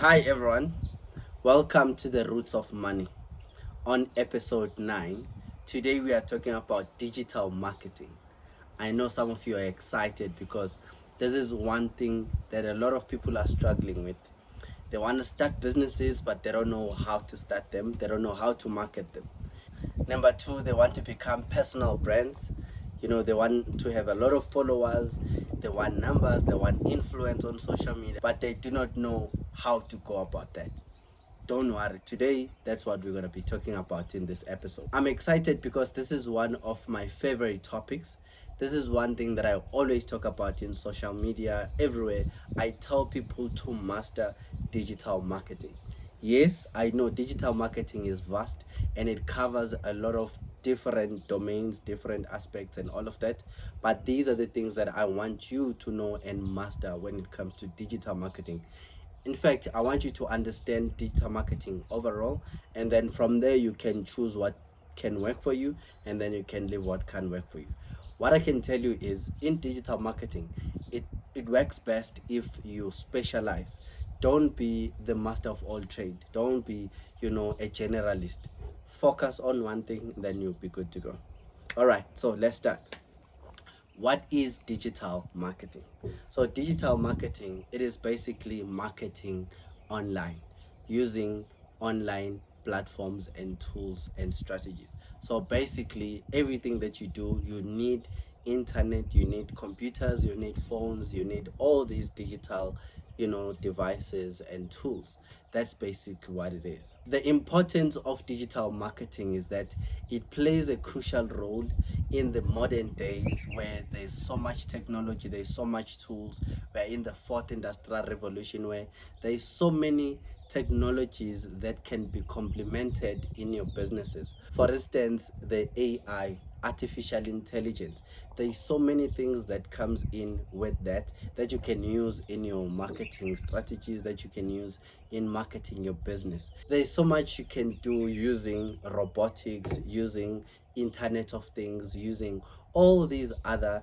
Hi everyone, welcome to the Roots of Money. On episode 9, today we are talking about digital marketing. I know some of you are excited because this is one thing that a lot of people are struggling with. They want to start businesses, but they don't know how to start them, they don't know how to market them. Number two, they want to become personal brands. They want to have a lot of followers, they want numbers, they want influence on social media, but they do not know how to go about that. Don't worry, today that's what we're going to be talking about in this episode. I'm excited because this is one of my favorite topics. This is one thing that I always talk about in social media, everywhere. I tell people to master digital marketing. Yes, I know digital marketing is vast and it covers a lot of different domains, different aspects, and all of that. But these are the things that I want you to know and master when it comes to digital marketing. In fact, I want you to understand digital marketing overall, and then from there you can choose what can work for you, and then you can leave what can work for you. What I can tell you is in digital marketing, it works best if you specialize. Don't be the master of all trade. Don't be, a generalist. Focus on one thing, then you'll be good to go. All right, so let's start. What is digital marketing? So digital marketing, it is basically marketing online using online platforms and tools and strategies. So basically everything that you do, you need internet, you need computers, you need phones, you need all these digital devices and tools. That's basically what it is. The importance of digital marketing is that it plays a crucial role in the modern days where there's so much technology, there's so much tools. We're in the fourth industrial revolution where there's so many technologies that can be complemented in your businesses. For instance, the AI, artificial intelligence. There's so many things that comes in with that you can use in your marketing strategies, that you can use in marketing your business. There's so much you can do using robotics, using internet of things, using all these other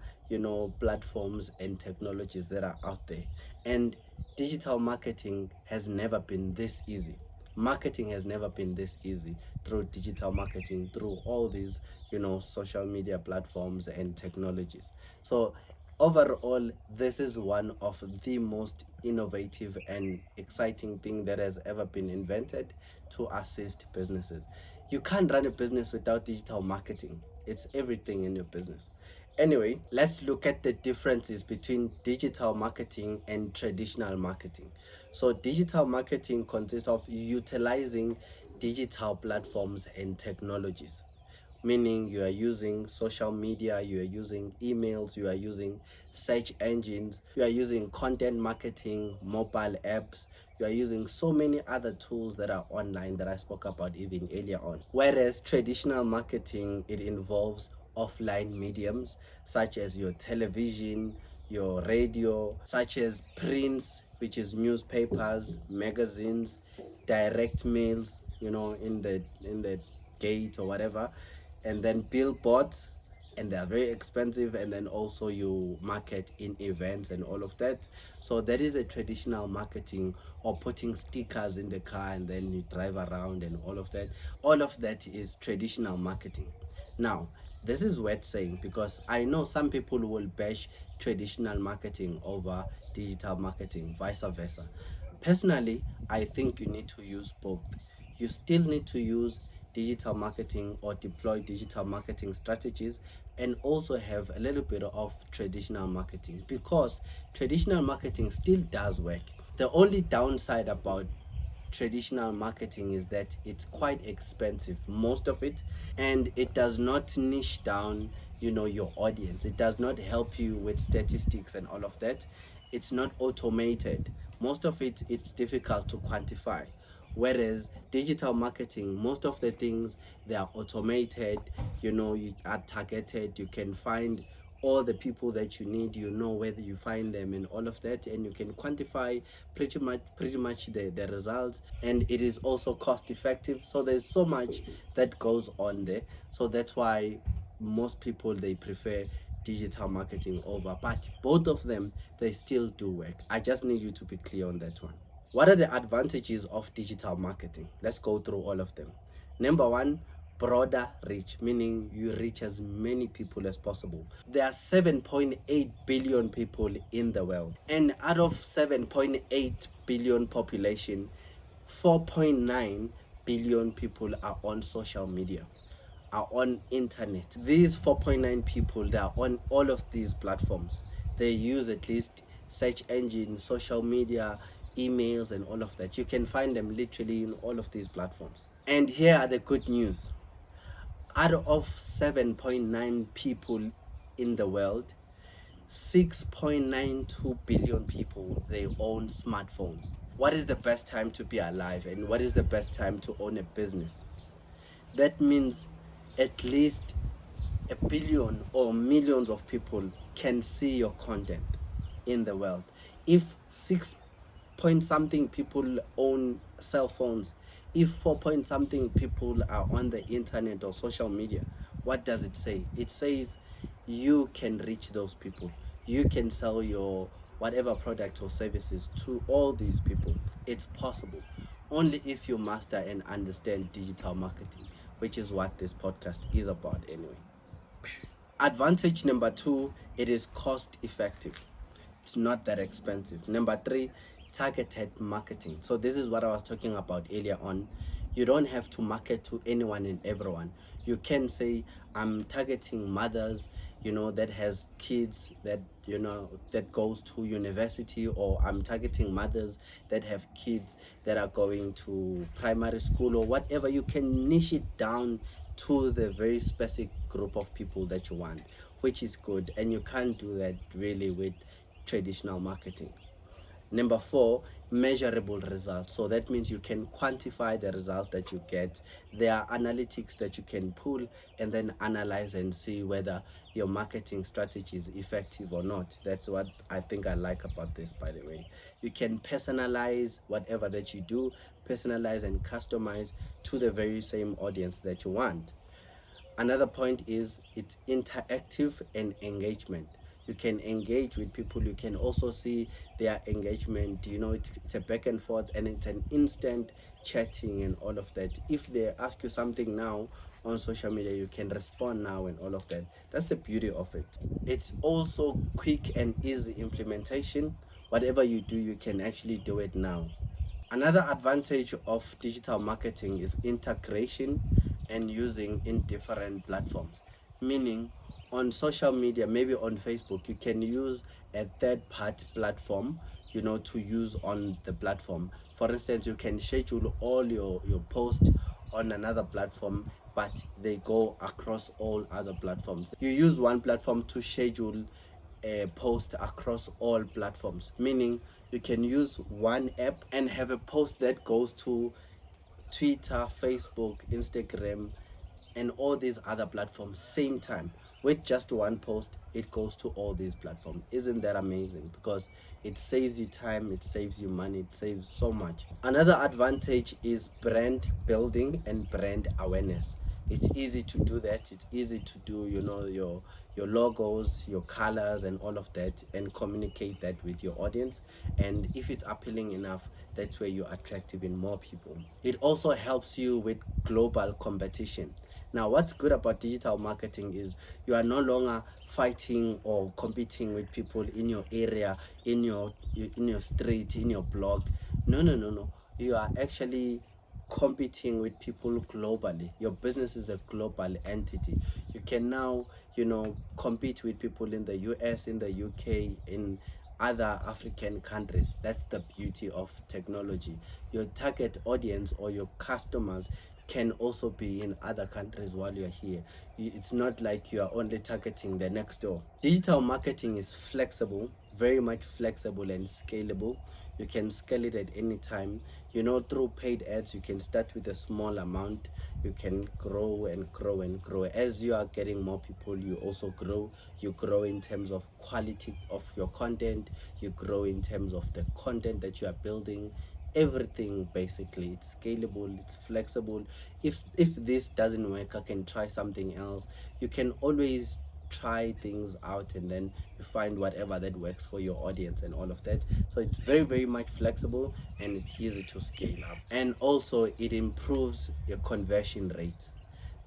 platforms and technologies that are out there. And digital marketing has never been this easy. Marketing has never been this easy through digital marketing, through all these social media platforms and technologies. So overall, this is one of the most innovative and exciting thing that has ever been invented to assist businesses. You can't run a business without digital marketing. It's everything in your business. Anyway, let's look at the differences between digital marketing and traditional marketing. So digital marketing consists of utilizing digital platforms and technologies, meaning you are using social media, you are using emails, you are using search engines, you are using content marketing, mobile apps, you are using so many other tools that are online that I spoke about even earlier on. Whereas traditional marketing, it involves offline mediums such as your television, your radio, such as prints, which is newspapers, magazines, direct mails, in the gate or whatever, and then billboards, and they are very expensive, and then also you market in events and all of that. So that is a traditional marketing, or putting stickers in the car and then you drive around and all of that is traditional marketing. Now, this is worth saying because I know some people will bash traditional marketing over digital marketing, vice versa. Personally, I think you need to use both. You still need to use digital marketing or deploy digital marketing strategies, and also have a little bit of traditional marketing, because traditional marketing still does work. The only downside about traditional marketing is that it's quite expensive, most of it, and it does not niche down your audience. It does not help you with statistics and all of that. It's not automated. Most of it, it's difficult to quantify. Whereas digital marketing, most of the things, they are automated. You are targeted. You can find all the people that you need, whether you find them and all of that, and you can quantify pretty much the results, and it is also cost effective. So there's so much that goes on there. So that's why most people, they prefer digital marketing over, but both of them, they still do work. I just need you to be clear on that one. What are the advantages of digital marketing? Let's go through all of them. Number one, broader reach, meaning you reach as many people as possible. There are 7.8 billion people in the world, and out of 7.8 billion population, 4.9 billion people are on social media, are on internet. These 4.9 people, they are on all of these platforms. They use at least search engine, social media, emails, and all of that. You can find them literally in all of these platforms. And here are the good news. Out of 7.9 people in the world, 6.92 billion people, they own smartphones. What is the best time to be alive, and what is the best time to own a business? That means at least a billion or millions of people can see your content in the world. If 6 point something people own cell phones, if 4 point something people are on the internet or social media, what does it say? It says you can reach those people. You can sell your whatever product or services to all these people. It's possible only if you master and understand digital marketing, which is what this podcast is about anyway. Advantage number two, it is cost effective. It's not that expensive. Number three, targeted marketing. So this is what I was talking about earlier on. You don't have to market to anyone and everyone. You can say, I'm targeting mothers, that has kids that, that goes to university, or I'm targeting mothers that have kids that are going to primary school, or whatever. You can niche it down to the very specific group of people that you want, which is good. And you can't do that really with traditional marketing. Number four, measurable results. So that means you can quantify the result that you get. There are analytics that you can pull and then analyze and see whether your marketing strategy is effective or not. That's what I think I like about this, by the way. You can personalize whatever that you do, personalize and customize to the very same audience that you want. Another point is it's interactive and engagement. You can engage with people. You can also see their engagement. It's a back and forth, and it's an instant chatting and all of that. If they ask you something now on social media, you can respond now and all of that. That's the beauty of it. It's also quick and easy implementation. Whatever you do, you can actually do it now. Another advantage of digital marketing is integration and using in different platforms. Meaning, on social media, maybe on Facebook, you can use a third party platform, to use on the platform. For instance, you can schedule all your posts on another platform, but they go across all other platforms. You use one platform to schedule a post across all platforms, meaning you can use one app and have a post that goes to Twitter, Facebook, Instagram, and all these other platforms same time. With just one post, it goes to all these platforms. Isn't that amazing? Because it saves you time, it saves you money, it saves so much. Another advantage is brand building and brand awareness. It's easy to do that. It's easy to do, your logos, your colors, and all of that, and communicate that with your audience. And if it's appealing enough, that's where you're attractive in more people. It also helps you with global competition. Now, what's good about digital marketing is you are no longer fighting or competing with people in your area, in your street, in your blog. No, no, no, no. You are actually competing with people globally. Your business is a global entity. You can now, compete with people in the US, in the UK, in other African countries. That's the beauty of technology. Your target audience or your customers can also be in other countries while you're here. It's not like you are only targeting the next door. Digital marketing is flexible, very much flexible and scalable. You can scale it at any time. Through paid ads, you can start with a small amount. You can grow and grow and grow. As you are getting more people, you also grow. You grow in terms of quality of your content. You grow in terms of the content that you are building. Everything basically, it's scalable, it's flexible. If this doesn't work, I can try something else. You can always try things out, and then you find whatever that works for your audience and all of that. So it's very, very much flexible, and it's easy to scale up. And also it improves your conversion rate.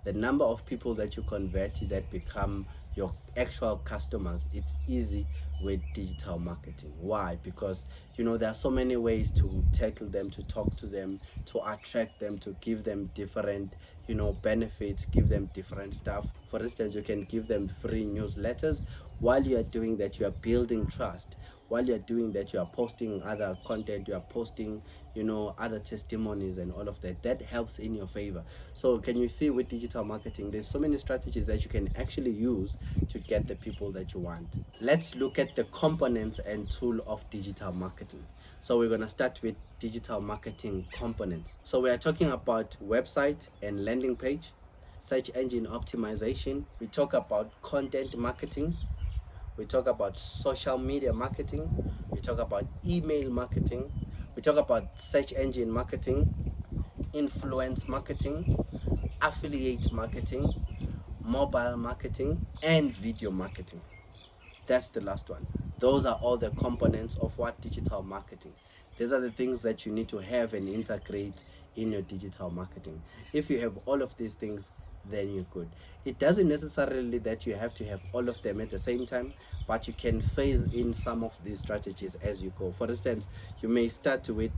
The number of people that you convert that become your actual customers, it's easy with digital marketing. Why? Because there are so many ways to tackle them, to talk to them, to attract them, to give them different benefits, give them different stuff. For instance, you can give them free newsletters. While you are doing that, you are building trust. While you're doing that, you are posting other content, you are posting other testimonies and all of that. That helps in your favor. So can you see, with digital marketing, there's so many strategies that you can actually use to get the people that you want. Let's look at the components and tool of digital marketing. So we're going to start with digital marketing components. So we are talking about website and landing page, search engine optimization. We talk about content marketing. We talk about social media marketing. We talk about email marketing. We talk about search engine marketing, influence marketing, affiliate marketing, mobile marketing, and video marketing. That's the last one. Those are all the components of what digital marketing. These are the things that you need to have and integrate in your digital marketing. If you have all of these things, then you're good. It doesn't necessarily that you have to have all of them at the same time, but you can phase in some of these strategies as you go. For instance, you may start with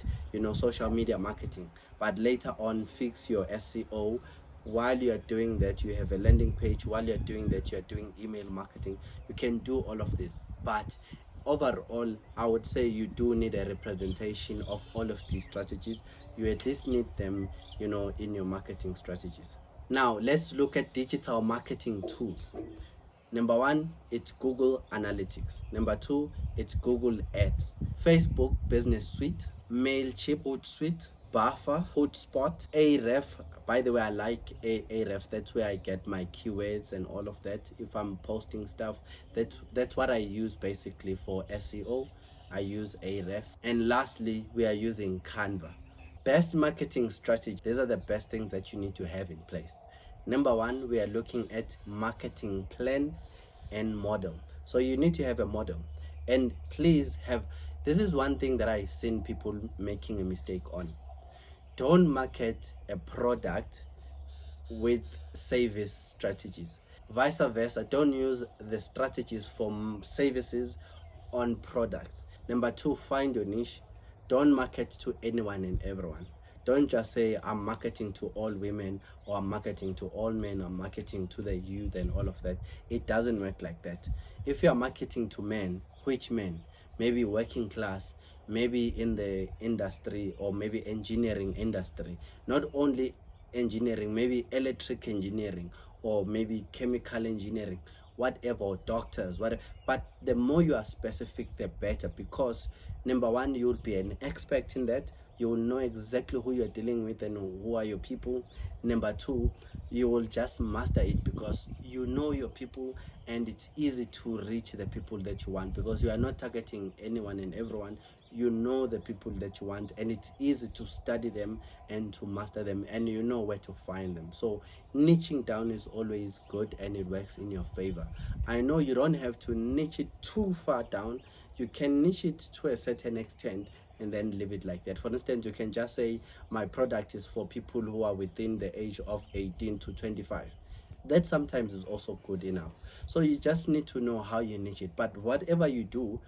social media marketing, but later on fix your SEO. While you are doing that, you have a landing page. While you're doing that, you're doing email marketing. You can do all of this, but overall I would say you do need a representation of all of these strategies. You at least need them in your marketing strategies. Now let's look at digital marketing tools. Number one, it's Google Analytics. Number two, it's Google Ads. Facebook Business Suite, Mailchimp Hootsuite, Buffer, Hootspot, Ahref. By the way, I like Ahref. That's where I get my keywords and all of that. If I'm posting stuff, that's what I use basically for SEO. I use Ahref. And lastly, we are using Canva. Best marketing strategy. These are the best things that you need to have in place. Number one, we are looking at marketing plan and model. So you need to have a model, and please have, this is one thing that I've seen people making a mistake on. Don't market a product with service strategies. Vice versa, don't use the strategies for services on products. Number two, find your niche. Don't market to anyone and everyone. Don't just say I'm marketing to all women, or I'm marketing to all men, or I'm marketing to the youth and all of that. It doesn't work like that. If you are marketing to men, which men? Maybe working class, maybe in the industry, or maybe engineering industry. Not only engineering, maybe electric engineering, or maybe chemical engineering, whatever, or doctors, whatever. But the more you are specific, the better, because number one, you'll be an expert in that. You will know exactly who you're dealing with and who are your people. Number two, you will just master it because you know your people, and it's easy to reach the people that you want because you are not targeting anyone and everyone. You know the people that you want, and it's easy to study them and to master them, and you know where to find them. So niching down is always good, and it works in your favor. I know you don't have to niche it too far down. You can niche it to a certain extent and then leave it like that. For instance, you can just say my product is for people who are within the age of 18 to 25. That sometimes is also good enough. So you just need to know how you niche it. But whatever you do,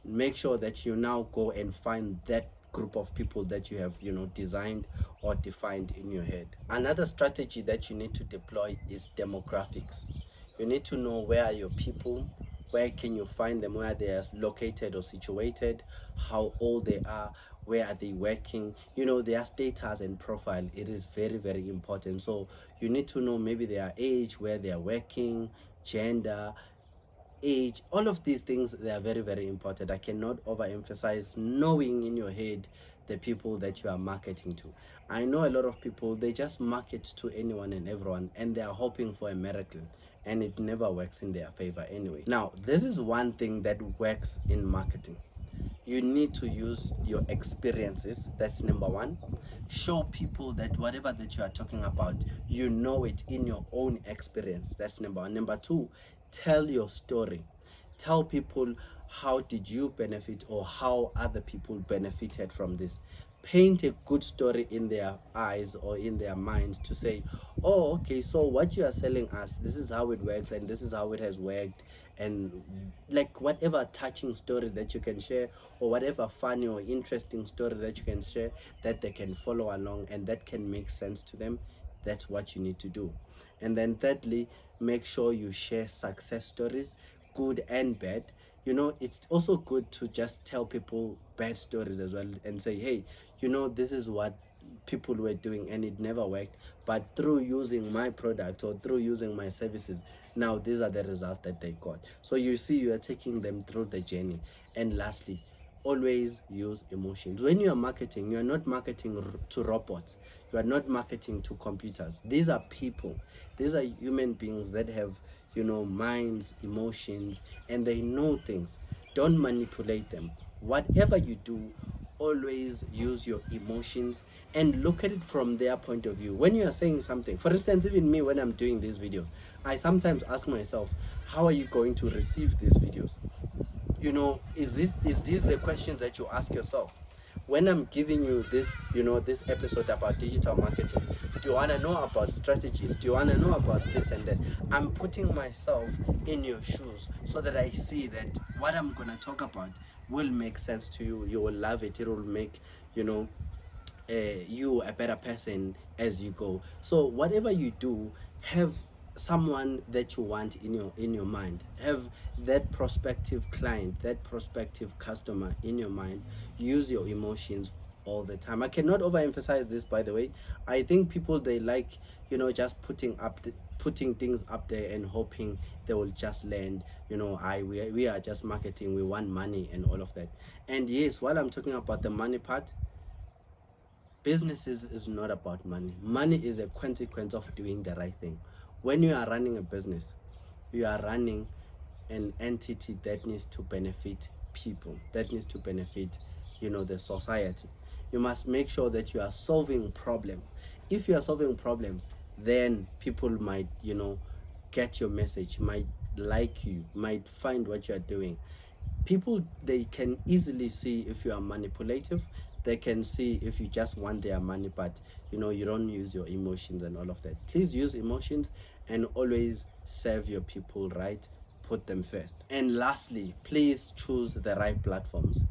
make sure that you now go and find that group of people that you have designed or defined in your head. Another strategy that you need to deploy is demographics. You need to know where are your people, where can you find them, where they are located or situated, how old they are, where are they working, their status and profile. It is very, very important. So you need to know maybe their age, where they are working, gender, age. All of these things, they are very, very important. I cannot overemphasize knowing in your head the people that you are marketing to. I know a lot of people, they just market to anyone and everyone, and they are hoping for a miracle, and it never works in their favor anyway. Now, this is one thing that works in marketing. You need to use your experiences. That's number one. Show people that whatever that you are talking about, you know it in your own experience. That's number one. Number two, Tell your story. Tell people how did you benefit or how other people benefited from this. Paint a good story in their eyes or in their minds to say, oh, okay, so what you are selling us, this is how it works and this is how it has worked. And like whatever touching story that you can share, or whatever funny or interesting story that you can share, that they can follow along and that can make sense to them, that's what you need to do. And then thirdly, make sure you share success stories, good and bad. It's also good to just tell people bad stories as well and say, hey, this is what people were doing and it never worked, but through using my product or through using my services, now these are the results that they got. So you see, you are taking them through the journey. And lastly, always use emotions. When you are marketing, you are not marketing to robots, you are not marketing to computers. These are people, these are human beings that have minds, emotions, and they know things. Don't manipulate them. Whatever you do, always use your emotions and look at it from their point of view. When you are saying something, for instance, even me, when I'm doing these videos, I sometimes ask myself, how are you going to receive these videos? Is these the questions that you ask yourself when I'm giving you this episode about digital marketing? Do you want to know about strategies? Do you want to know about this and that? I'm putting myself in your shoes so that I see that what I'm going to talk about will make sense to you. You will love it. It will make you a better person as you go. So whatever you do, have someone that you want in your mind. Have that prospective client, that prospective customer in your mind. Use your emotions all the time. I cannot overemphasize this, by the way. I think people, they like just putting things up there and hoping they will just land. We are just marketing, we want money and all of that. And yes, while I'm talking about the money part, businesses is not about money. Money is a consequence of doing the right thing. When you are running a business, you are running an entity that needs to benefit people, that needs to benefit the society. You must make sure that you are solving problems. If you are solving problems, then people might get your message, might like you, might find what you are doing. People, they can easily see if you are manipulative. They can see if you just want their money, but you don't use your emotions and all of that. Please use emotions and always serve your people right. Put them first. And lastly, please choose the right platforms.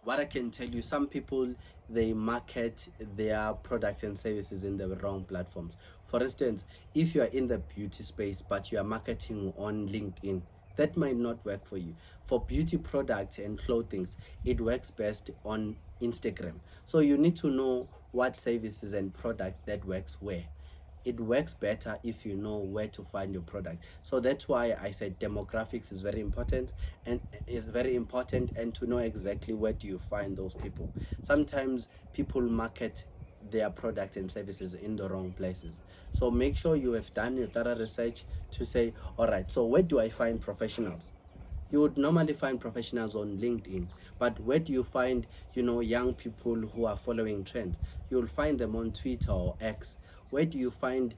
What I can tell you, some people, they market their products and services in the wrong platforms. For instance, if you are in the beauty space but you are marketing on LinkedIn, that might not work for you. For beauty products and clothing, it works best on Instagram. So you need to know what services and product that works where. It works better if you know where to find your product. So that's why I said demographics is very important, and to know exactly where do you find those people. Sometimes people market their products and services in the wrong places. So make sure you have done your thorough research to say, all right, so where do I find professionals? You would normally find professionals on LinkedIn, but where do you find young people who are following trends? You'll find them on Twitter or X. Where do you find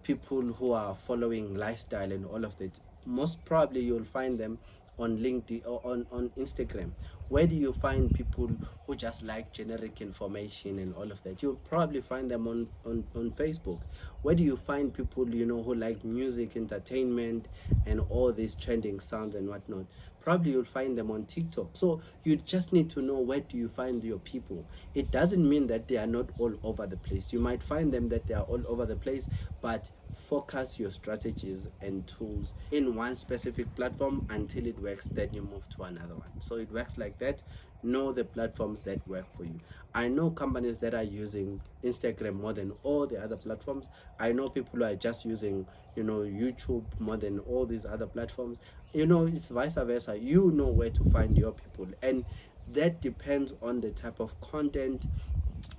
people who are following lifestyle and all of that? Most probably you'll find them on LinkedIn or on Instagram. Where do you find people who just like generic information and all of that? You'll probably find them on Facebook. Where do you find people who like music, entertainment, and all these trending sounds and whatnot? Probably you'll find them on TikTok. So you just need to know where do you find your people. It doesn't mean that they are not all over the place. You might find them that they are all over the place, but focus your strategies and tools in one specific platform until it works, then you move to another one. So it works like that. Know the platforms that work for you. I know companies that are using Instagram more than all the other platforms. I know people who are just using YouTube more than all these other platforms. It's vice versa. You know where to find your people, and that depends on the type of content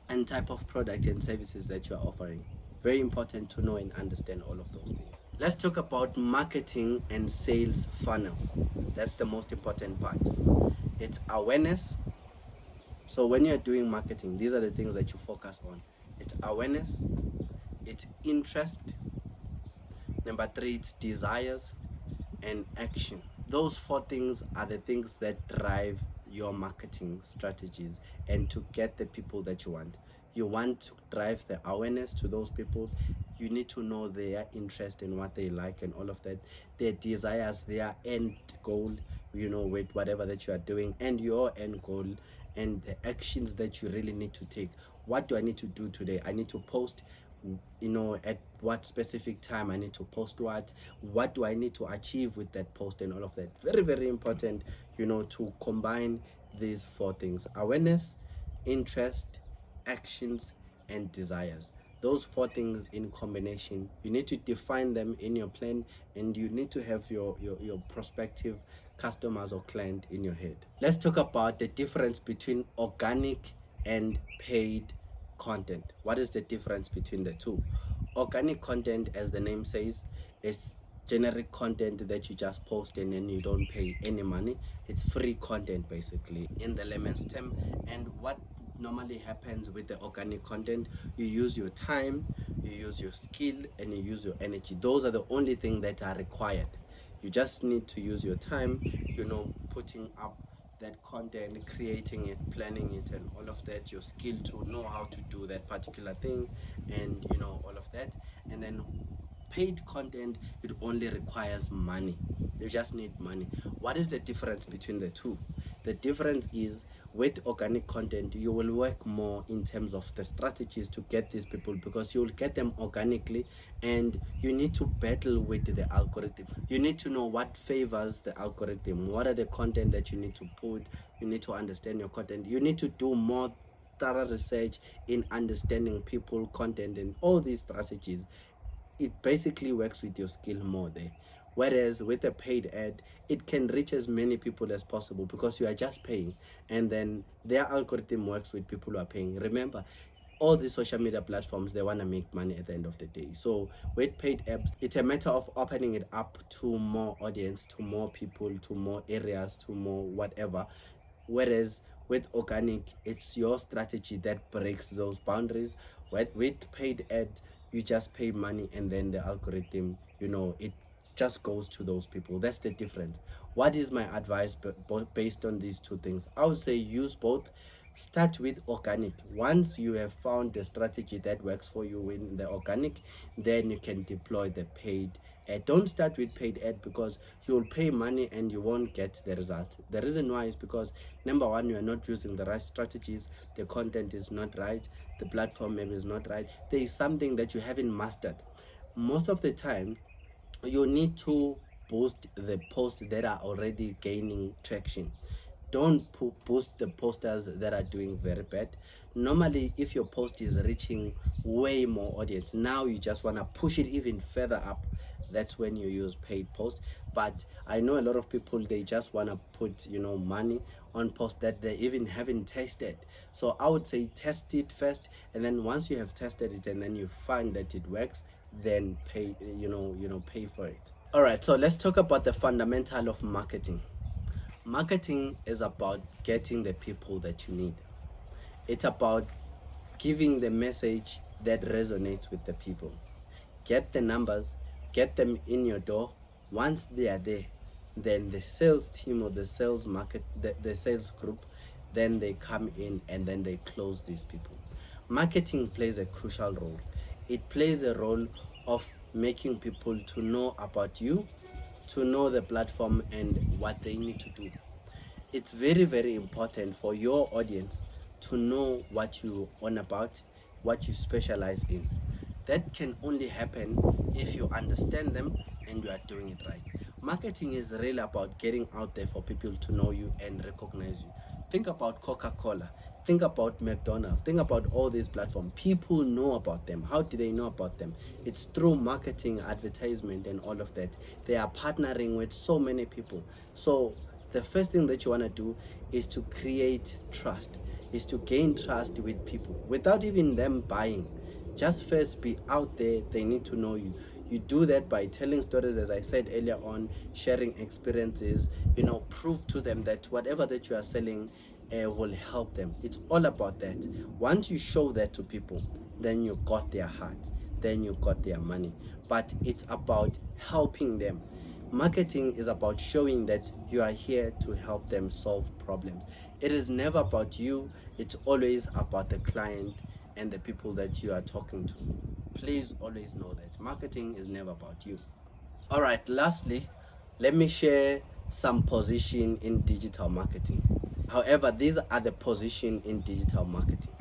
and type of product and services that you are offering. Very important to know and understand all of those things. Let's talk about marketing and sales funnels. That's the most important part. It's awareness. So when you're doing marketing, these are the things that you focus on. It's awareness, it's interest. Number 3, it's desires. and action. Those four things are the things that drive your marketing strategies and to get the people that you want. You want to drive the awareness to those people. You need to know their interest in what they like and all of that, their desires, their end goal, with whatever that you are doing, and your end goal, and the actions that you really need to take. What do I need to do today? I need to post, at what specific time I need to post what do I need to achieve with that post and all of that. Very, very important, to combine these four things: awareness, interest, actions, and desires. Those four things in combination, you need to define them in your plan, and you need to have your prospective customers or client in your head. Let's talk about the difference between organic and paid content. What is the difference between the two? Organic content, as the name says, is generic content that you just post and then you don't pay any money. It's free content, basically, in the layman's term. And what normally happens with the organic content, you use your time, you use your skill, and you use your energy. Those are the only things that are required. You just need to use your time, putting up that content, creating it, planning it, and all of that, your skill to know how to do that particular thing, and all of that. And then paid content, it only requires money. You just need money. What is the difference between the two? The difference is, with organic content, you will work more in terms of the strategies to get these people, because you will get them organically, and you need to battle with the algorithm. You need to know what favors the algorithm, what are the content that you need to put. You need to understand your content. You need to do more thorough research in understanding people, content, and all these strategies. It basically works with your skill more there. Whereas with a paid ad, it can reach as many people as possible, because you are just paying, and then their algorithm works with people who are paying. Remember, all these social media platforms, they want to make money at the end of the day. So with paid apps, it's a matter of opening it up to more audience, to more people, to more areas, to more whatever. Whereas with organic, it's your strategy that breaks those boundaries. With paid ad, you just pay money, and then the algorithm, it just goes to those people. That's the difference. What is my advice based on these two things? I would say use both. Start with organic. Once you have found the strategy that works for you in the organic, then you can deploy the paid ad. Don't start with paid ad, because you'll pay money and you won't get the result. The reason why is because, number one, you are not using the right strategies, the content is not right, the platform maybe is not right, there is something that you haven't mastered. Most of the time, you need to boost the posts that are already gaining traction. Don't boost the posters that are doing very bad. Normally, if your post is reaching way more audience, now you just want to push it even further up. That's when you use paid post. But I know a lot of people, they just want to put money on posts that they even haven't tested. So I would say test it first, and then once you have tested it and then you find that it works, then pay, pay for it. All right, so let's talk about the fundamental of marketing. Marketing is about getting the people that you need. It's about giving the message that resonates with the people. Get the numbers, get them in your door. Once they are there, then the sales team or the sales market, the sales group, then they come in and then they close these people. Marketing plays a crucial role. It plays a role of making people to know about you, to know the platform and what they need to do. It's very, very important for your audience to know what you on about, what you specialize in. That can only happen if you understand them and you are doing it right. Marketing is really about getting out there for people to know you and recognize you. Think about Coca-Cola. Think about McDonald's. Think about all these platforms. People know about them. How do they know about them? It's through marketing, advertisement, and all of that. They are partnering with so many people. So the first thing that you want to do is to create trust, is to gain trust with people without even them buying. Just first be out there. They need to know you. You do that by telling stories, as I said earlier on, sharing experiences, prove to them that whatever that you are selling will help them. It's all about that. Once you show that to people, then you got their heart, then you got their money. But it's about helping them. Marketing is about showing that you are here to help them solve problems. It is never about you, it's always about the client and the people that you are talking to. Please always know that marketing is never about you. All right, lastly, let me share some position in digital marketing. However, these are the position in digital marketing.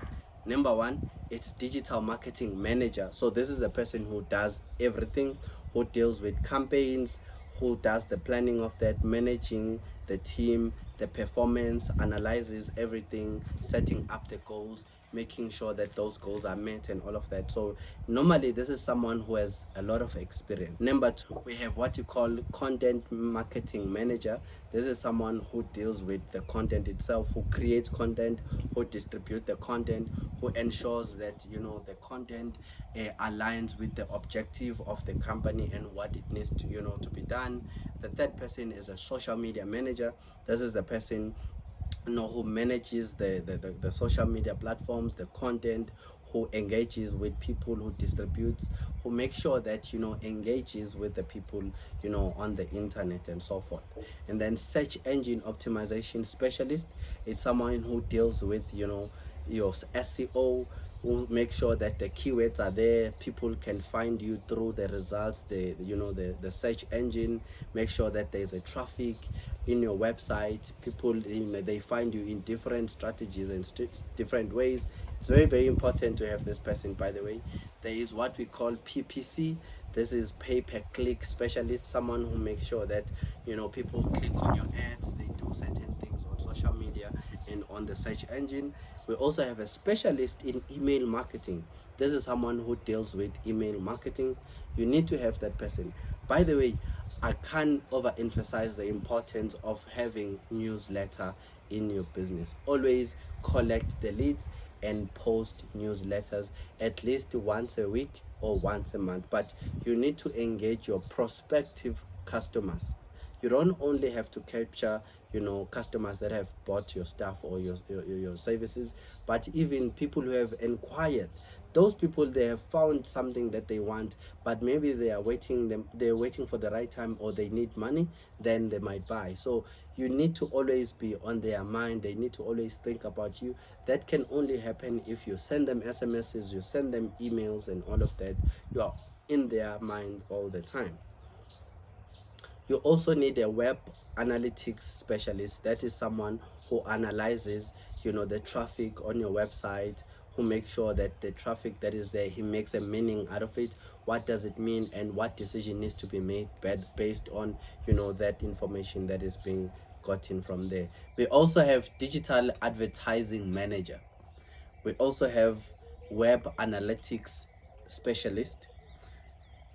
Number one, it's digital marketing manager. So this is a person who does everything, who deals with campaigns, who does the planning of that, managing the team, the performance, analyzes everything, setting up the goals, making sure that those goals are met and all of that. So normally this is someone who has a lot of experience. Number two, we have what you call content marketing manager. This is someone who deals with the content itself, who creates content, who distributes the content, who ensures that the content aligns with the objective of the company and what it needs to be done. The third person is a social media manager. This is the person who manages the social media platforms, the content, who engages with people, who distributes, who makes sure that engages with the people on the internet and so forth. And then search engine optimization specialist is someone who deals with your SEO, who make sure that the keywords are there, people can find you through the results, the search engine, make sure that there's a traffic in your website, people they find you in different strategies and different ways. It's very, very important to have this person. By the way, there is what we call PPC. This is pay per click specialist, someone who makes sure that people click on your ads, they do certain things on social media and on the search engine. We also have a specialist in email marketing. This is someone who deals with email marketing. You need to have that person. By the way, I can't overemphasize the importance of having newsletter in your business. Always collect the leads and post newsletters at least once a week or once a month. But you need to engage your prospective customers. You don't only have to capture customers that have bought your stuff or your services, but even people who have inquired. Those people, they have found something that they want, but maybe they're waiting for the right time, or they need money, then they might buy. So you need to always be on their mind. They need to always think about you. That can only happen if you send them SMSs, you send them emails and all of that. You are in their mind all the time. You also need a web analytics specialist. That is someone who analyzes the traffic on your website, who makes sure that the traffic that is there, he makes a meaning out of it. What does it mean, and what decision needs to be made based on that information that is being gotten from there. We also have digital advertising manager. We also have web analytics specialist.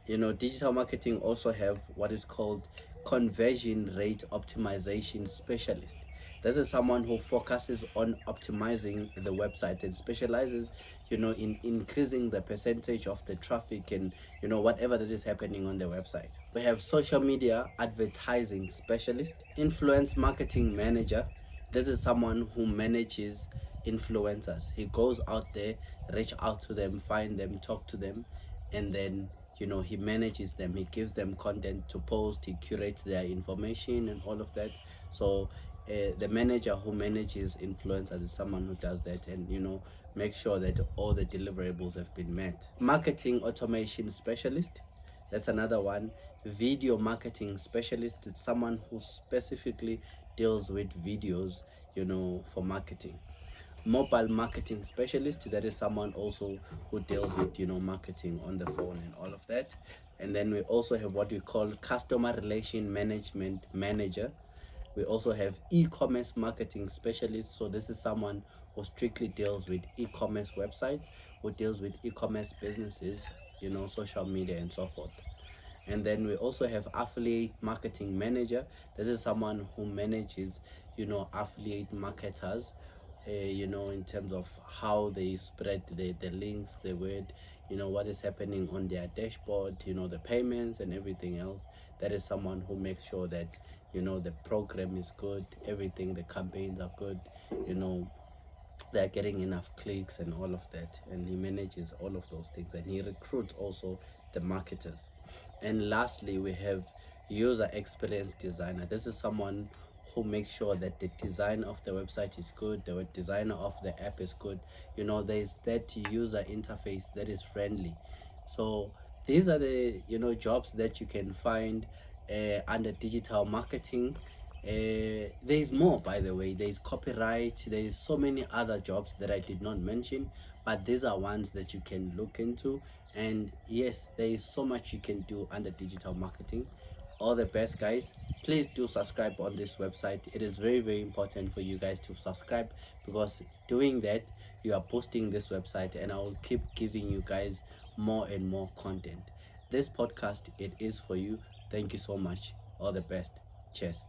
Digital marketing also have what is called conversion rate optimization specialist. This is someone who focuses on optimizing the website and specializes in increasing the percentage of the traffic and whatever that is happening on the website. We have social media advertising specialist, influence marketing manager. This is someone who manages influencers. He goes out there, reach out to them, find them, talk to them, and then he manages them. He gives them content to post, he curates their information and all of that. So the manager who manages influencers is someone who does that and make sure that all the deliverables have been met. Marketing automation specialist, that's another one. Video marketing specialist, it's someone who specifically deals with videos for marketing. Mobile marketing specialist, that is someone also who deals with marketing on the phone and all of that. And then we also have what we call customer relation management manager. We also have e-commerce marketing specialist. So this is someone who strictly deals with e-commerce websites, who deals with e-commerce businesses, social media and so forth. And then we also have affiliate marketing manager. This is someone who manages affiliate marketers, in terms of how they spread the links, the word, what is happening on their dashboard, the payments and everything else. That is someone who makes sure that the program is good, everything, the campaigns are good, they're getting enough clicks and all of that. And he manages all of those things, and he recruits also the marketers. And lastly, we have user experience designer. This is someone who makes sure that the design of the website is good, the designer of the app is good. There's that user interface that is friendly. So these are the jobs that you can find under digital marketing. There's more, by the way. There's copyright. There's so many other jobs that I did not mention, but these are ones that you can look into. And yes, there is so much you can do under digital marketing. All the best, guys. Please do subscribe on this website. It is very, very important for you guys to subscribe, because doing that, you are posting this website, and I will keep giving you guys more and more content. This podcast, it is for you. Thank you so much. All the best. Cheers.